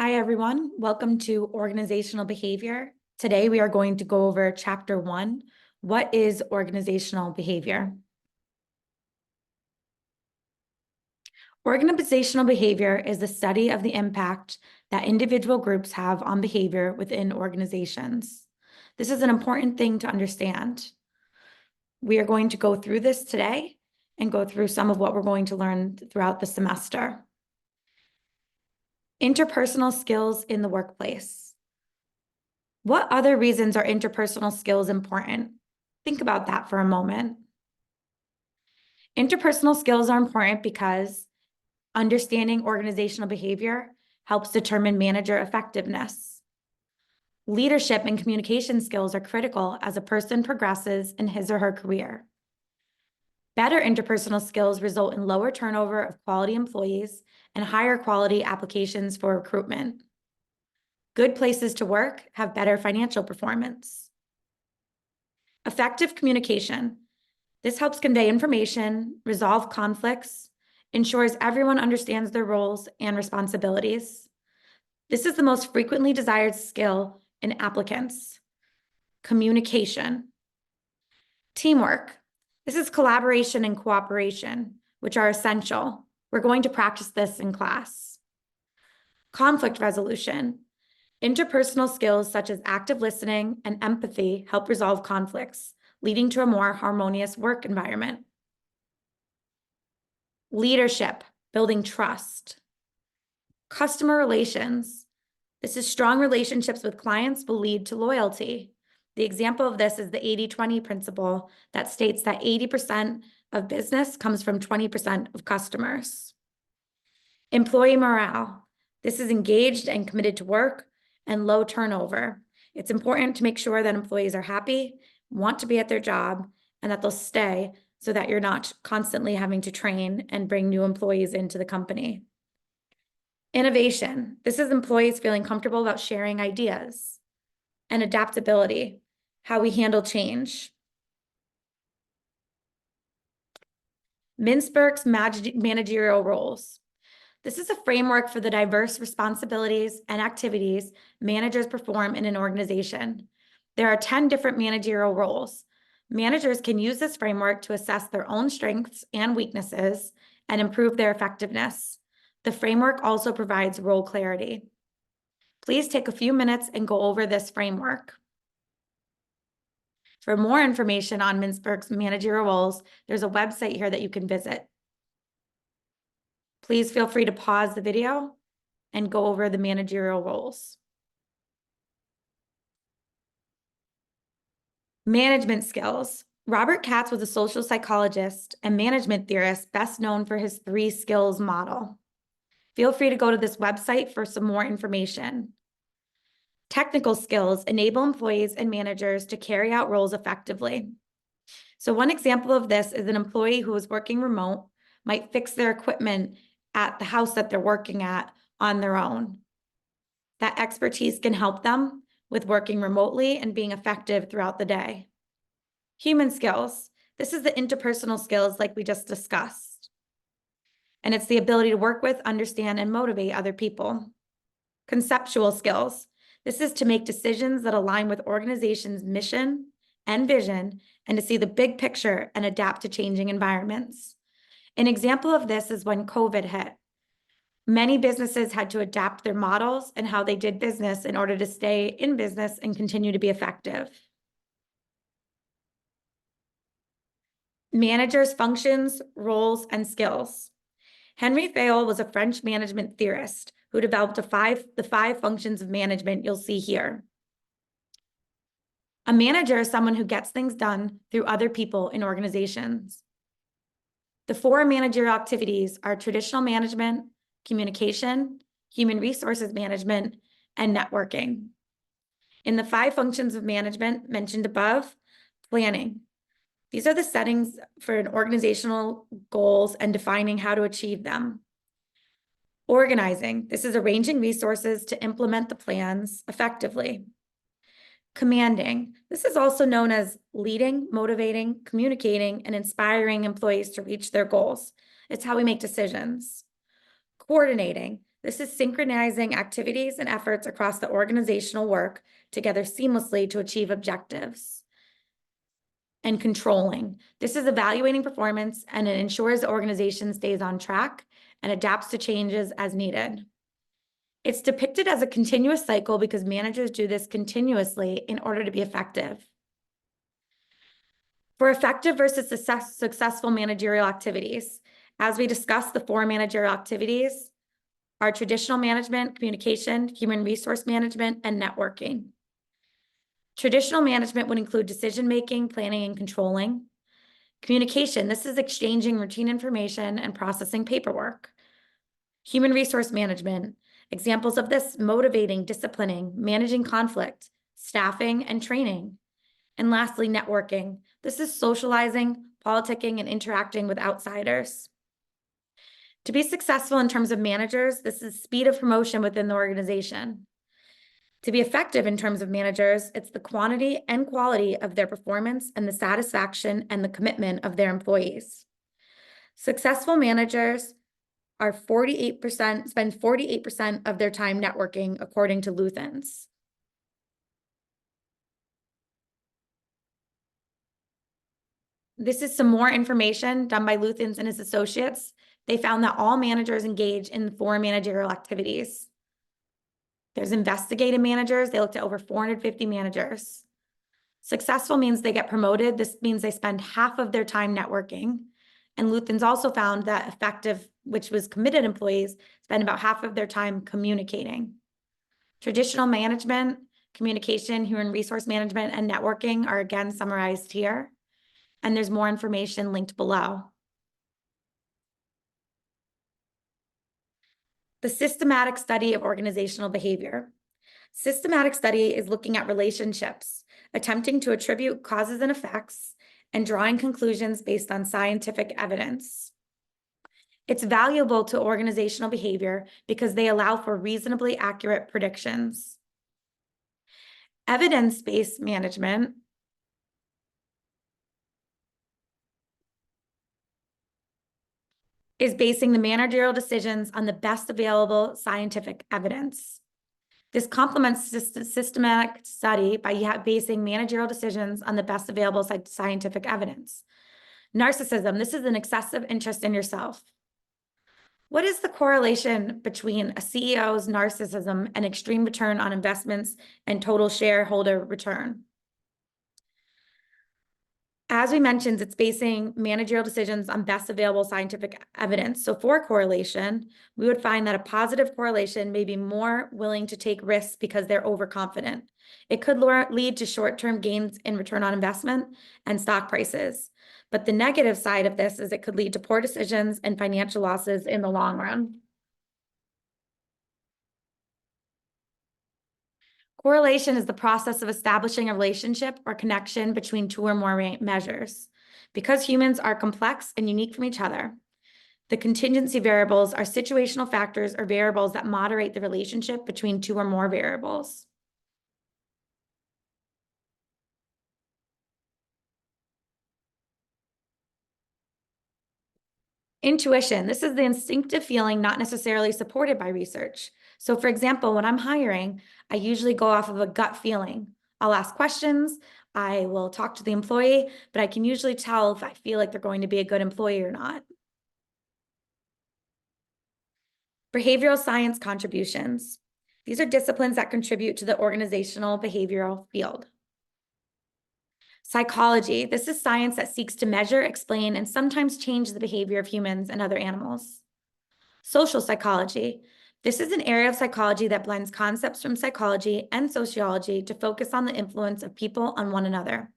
Hi, everyone. Welcome to Organizational Behavior. Today, we are going to go over Chapter 1. What is organizational behavior? Organizational behavior is the study of the impact that individual groups have on behavior within organizations. This is an important thing to understand. We are going to go through this today and go through some of what we're going to learn throughout the semester. Interpersonal skills in the workplace. What other reasons are interpersonal skills important? Think about that for a moment. Interpersonal skills are important because understanding organizational behavior helps determine manager effectiveness. Leadership and communication skills are critical as a person progresses in his or her career. Better interpersonal skills result in lower turnover of quality employees and higher quality applications for recruitment. Good places to work have better financial performance. Effective communication. This helps convey information, resolve conflicts, ensures everyone understands their roles and responsibilities. This is the most frequently desired skill in applicants. Communication. Teamwork. This is collaboration and cooperation, which are essential. We're going to practice this in class. Conflict resolution. Interpersonal skills such as active listening and empathy help resolve conflicts, leading to a more harmonious work environment. Leadership, building trust. Customer relations. This is strong relationships with clients will lead to loyalty. The example of this is the 80-20 principle that states that 80% of business comes from 20% of customers. Employee morale. This is engaged and committed to work and low turnover. It's important to make sure that employees are happy, want to be at their job, and that they'll stay so that you're not constantly having to train and bring new employees into the company. Innovation. This is employees feeling comfortable about sharing ideas. And adaptability, how we handle change. Mintzberg's managerial roles. This is a framework for the diverse responsibilities and activities managers perform in an organization. There are 10 different managerial roles. Managers can use this framework to assess their own strengths and weaknesses and improve their effectiveness. The framework also provides role clarity. Please take a few minutes and go over this framework. For more information on Mintzberg's managerial roles, there's a website here that you can visit. Please feel free to pause the video and go over the managerial roles. Management skills. Robert Katz was a social psychologist and management theorist best known for his 3 skills model. Feel free to go to this website for some more information. Technical skills enable employees and managers to carry out roles effectively. So one example of this is an employee who is working remote might fix their equipment at the house that they're working at on their own. That expertise can help them with working remotely and being effective throughout the day. Human skills. This is the interpersonal skills like we just discussed. And it's the ability to work with, understand, and motivate other people. Conceptual skills. This is to make decisions that align with organization's mission and vision and to see the big picture and adapt to changing environments. An example of this is when COVID hit. Many businesses had to adapt their models and how they did business in order to stay in business and continue to be effective. Managers' functions, roles, and skills. Henry Fayol was a French management theorist who developed the 5 functions of management you'll see here. A manager is someone who gets things done through other people in organizations. The 4 managerial activities are traditional management, communication, human resources management, and networking. In the 5 functions of management mentioned above, planning. These are the settings for an organizational goals and defining how to achieve them. Organizing. This is arranging resources to implement the plans effectively. Commanding. This is also known as leading, motivating, communicating, and inspiring employees to reach their goals. It's how we make decisions. Coordinating. This is synchronizing activities and efforts across the organizational work together seamlessly to achieve objectives. And controlling. This is evaluating performance, and it ensures the organization stays on track and adapts to changes as needed. It's depicted as a continuous cycle because managers do this continuously in order to be effective. For effective versus successful managerial activities, as we discussed, the 4 managerial activities are traditional management, communication, human resource management, and networking. Traditional management would include decision-making, planning, and controlling. Communication, this is exchanging routine information and processing paperwork. Human resource management, examples of this: motivating, disciplining, managing conflict, staffing, and training. And lastly, networking. This is socializing, politicking, and interacting with outsiders. To be successful in terms of managers, this is speed of promotion within the organization. To be effective in terms of managers, it's the quantity and quality of their performance and the satisfaction and the commitment of their employees. Successful managers are 48%, spend 48% of their time networking, according to Luthans. This is some more information done by Luthans and his associates. They found that all managers engage in 4 managerial activities. There's investigative managers. They looked at over 450 managers. Successful means they get promoted. This means they spend half of their time networking. And Luthans also found that effective, which was committed employees, spend about half of their time communicating. Traditional management, communication, human resource management, and networking are again summarized here. And there's more information linked below. The systematic study of organizational behavior. Systematic study is looking at relationships, attempting to attribute causes and effects, and drawing conclusions based on scientific evidence. It's valuable to organizational behavior because they allow for reasonably accurate predictions. Evidence-based management is basing the managerial decisions on the best available scientific evidence. This complements systematic study by basing managerial decisions on the best available scientific evidence. Narcissism, this is an excessive interest in yourself. What is the correlation between a CEO's narcissism and extreme return on investments and total shareholder return? As we mentioned, it's basing managerial decisions on best available scientific evidence. So for correlation, we would find that a positive correlation may be more willing to take risks because they're overconfident. It could lead to short-term gains in return on investment and stock prices. But the negative side of this is it could lead to poor decisions and financial losses in the long run. Correlation is the process of establishing a relationship or connection between 2 or more measures. Because humans are complex and unique from each other, the contingency variables are situational factors or variables that moderate the relationship between 2 or more variables. Intuition. This is the instinctive feeling not necessarily supported by research. So for example, when I'm hiring, I usually go off of a gut feeling. I'll ask questions, I will talk to the employee, but I can usually tell if I feel like they're going to be a good employee or not. Behavioral science contributions. These are disciplines that contribute to the organizational behavioral field. Psychology. This is science that seeks to measure, explain, and sometimes change the behavior of humans and other animals. Social psychology. This is an area of psychology that blends concepts from psychology and sociology to focus on the influence of people on one another.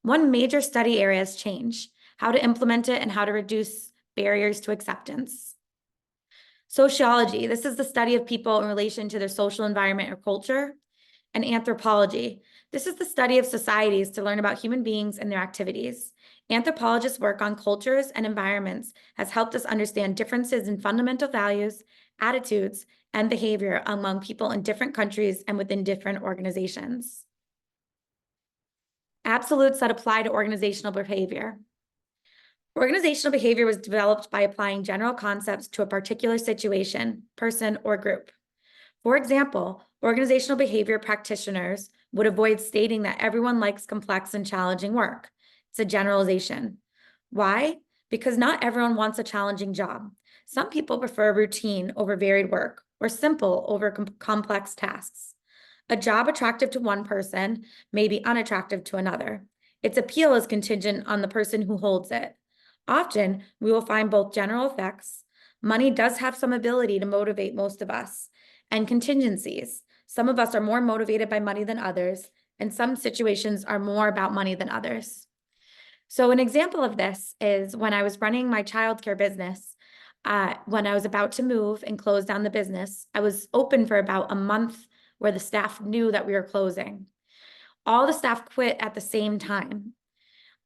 One major study area is change, how to implement it, and how to reduce barriers to acceptance. Sociology. This is the study of people in relation to their social environment or culture. And anthropology. This is the study of societies to learn about human beings and their activities. Anthropologists' work on cultures and environments has helped us understand differences in fundamental values, attitudes, and behavior among people in different countries and within different organizations. Absolutes that apply to organizational behavior. Organizational behavior was developed by applying general concepts to a particular situation, person, or group. For example, organizational behavior practitioners would avoid stating that everyone likes complex and challenging work. It's a generalization. Why? Because not everyone wants a challenging job. Some people prefer routine over varied work, or simple over complex tasks. A job attractive to one person may be unattractive to another. Its appeal is contingent on the person who holds it. Often, we will find both general effects. Money does have some ability to motivate most of us, and contingencies. Some of us are more motivated by money than others, and some situations are more about money than others. So an example of this is when I was running my childcare business. When I was about to move and close down the business, I was open for about a month where the staff knew that we were closing. All the staff quit at the same time.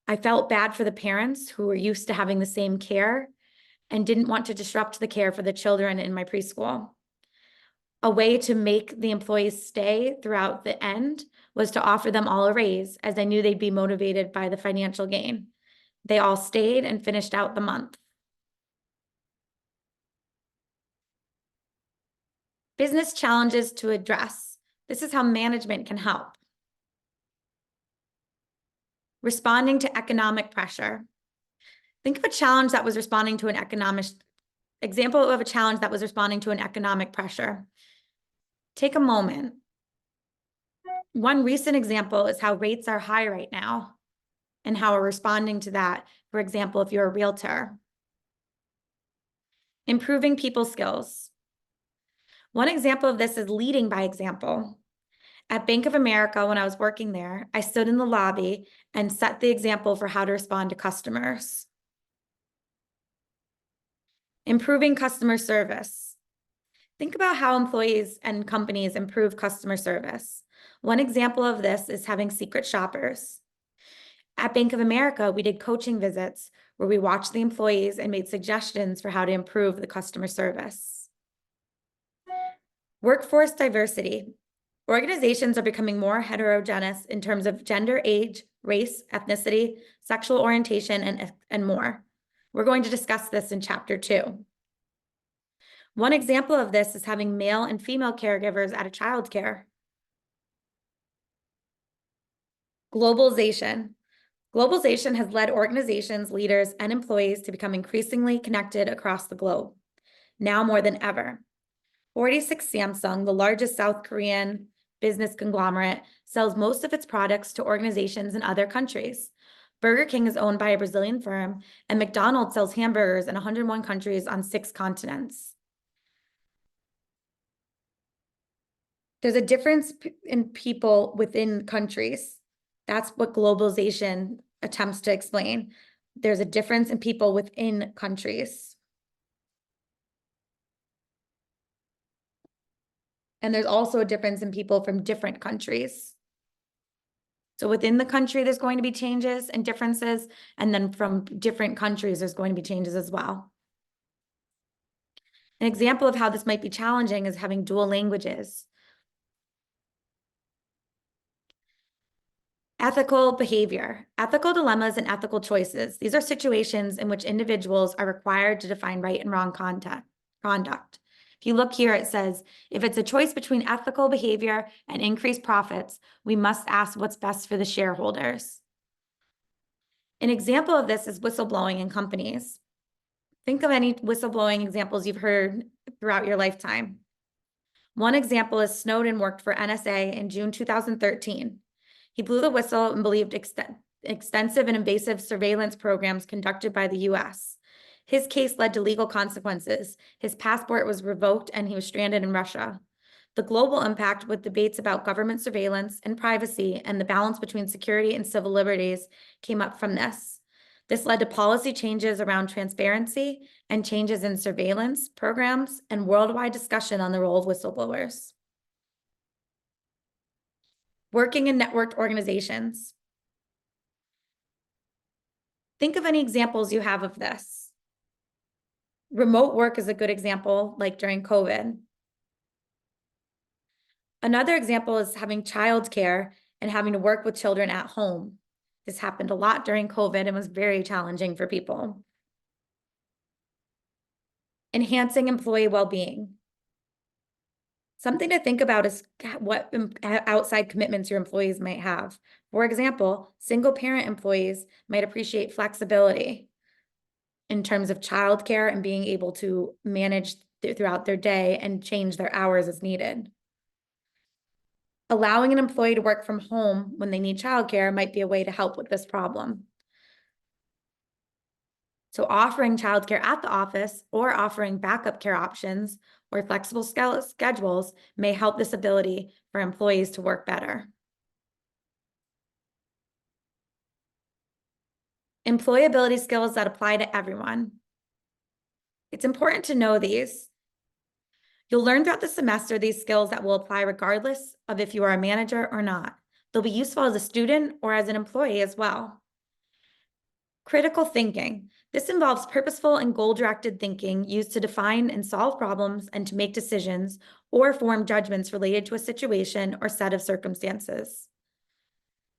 I felt bad for the parents who were used to having the same care and didn't want to disrupt the care for the children in my preschool. A way to make the employees stay throughout the end was to offer them all a raise, as I knew they'd be motivated by the financial gain. They all stayed and finished out the month. Business challenges to address. This is how management can help. Responding to economic pressure. Think of a challenge that was responding to an example of a challenge that was responding to an economic pressure. Take a moment. One recent example is how rates are high right now and how we're responding to that. For example, if you're a realtor. Improving people skills. One example of this is leading by example. At Bank of America, when I was working there, I stood in the lobby and set the example for how to respond to customers. Improving customer service. Think about how employees and companies improve customer service. One example of this is having secret shoppers. At Bank of America, we did coaching visits where we watched the employees and made suggestions for how to improve the customer service. Workforce diversity. Organizations are becoming more heterogeneous in terms of gender, age, race, ethnicity, sexual orientation, and more. We're going to discuss this in chapter 2. One example of this is having male and female caregivers at a childcare. Globalization. Globalization has led organizations, leaders, and employees to become increasingly connected across the globe, now more than ever. 46 Samsung, the largest South Korean business conglomerate, sells most of its products to organizations in other countries. Burger King is owned by a Brazilian firm, and McDonald's sells hamburgers in 101 countries on 6 continents. There's a difference in people within countries. That's what globalization attempts to explain. There's a difference in people within countries. And there's also a difference in people from different countries. So within the country, there's going to be changes and differences, and then from different countries, there's going to be changes as well. An example of how this might be challenging is having dual languages. Ethical behavior. Ethical dilemmas and ethical choices. These are situations in which individuals are required to define right and wrong conduct. If you look here, it says, if it's a choice between ethical behavior and increased profits, we must ask what's best for the shareholders. An example of this is whistleblowing in companies. Think of any whistleblowing examples you've heard throughout your lifetime. One example is Snowden worked for NSA in June 2013. He blew the whistle and believed extensive and invasive surveillance programs conducted by the US. His case led to legal consequences. His passport was revoked and he was stranded in Russia. The global impact with debates about government surveillance and privacy and the balance between security and civil liberties came up from this. This led to policy changes around transparency and changes in surveillance programs and worldwide discussion on the role of whistleblowers. Working in networked organizations. Think of any examples you have of this. Remote work is a good example, like during COVID. Another example is having childcare and having to work with children at home. This happened a lot during COVID and was very challenging for people. Enhancing employee well-being. Something to think about is what outside commitments your employees might have. For example, single parent employees might appreciate flexibility in terms of childcare and being able to manage throughout their day and change their hours as needed. Allowing an employee to work from home when they need childcare might be a way to help with this problem. So offering childcare at the office or offering backup care options or flexible schedules may help this ability for employees to work better. Employability skills that apply to everyone. It's important to know these. You'll learn throughout the semester these skills that will apply regardless of if you are a manager or not. They'll be useful as a student or as an employee as well. Critical thinking. This involves purposeful and goal-directed thinking used to define and solve problems and to make decisions or form judgments related to a situation or set of circumstances.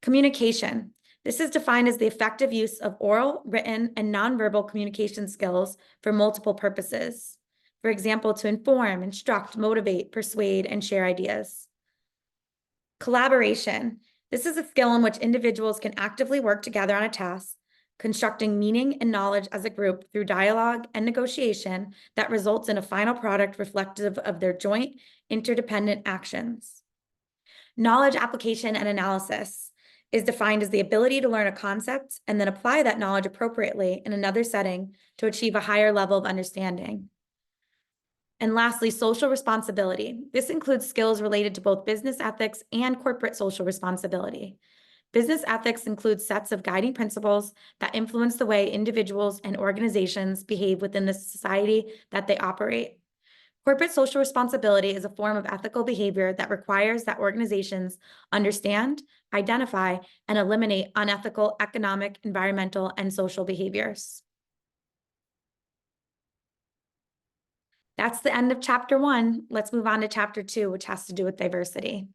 Communication. This is defined as the effective use of oral, written, and nonverbal communication skills for multiple purposes. For example, to inform, instruct, motivate, persuade, and share ideas. Collaboration. This is a skill in which individuals can actively work together on a task, constructing meaning and knowledge as a group through dialogue and negotiation that results in a final product reflective of their joint, interdependent actions. Knowledge application and analysis is defined as the ability to learn a concept and then apply that knowledge appropriately in another setting to achieve a higher level of understanding. And lastly, social responsibility. This includes skills related to both business ethics and corporate social responsibility. Business ethics includes sets of guiding principles that influence the way individuals and organizations behave within the society that they operate. Corporate social responsibility is a form of ethical behavior that requires that organizations understand, identify, and eliminate unethical economic, environmental, and social behaviors. That's the end of chapter 1. Let's move on to chapter 2, which has to do with diversity.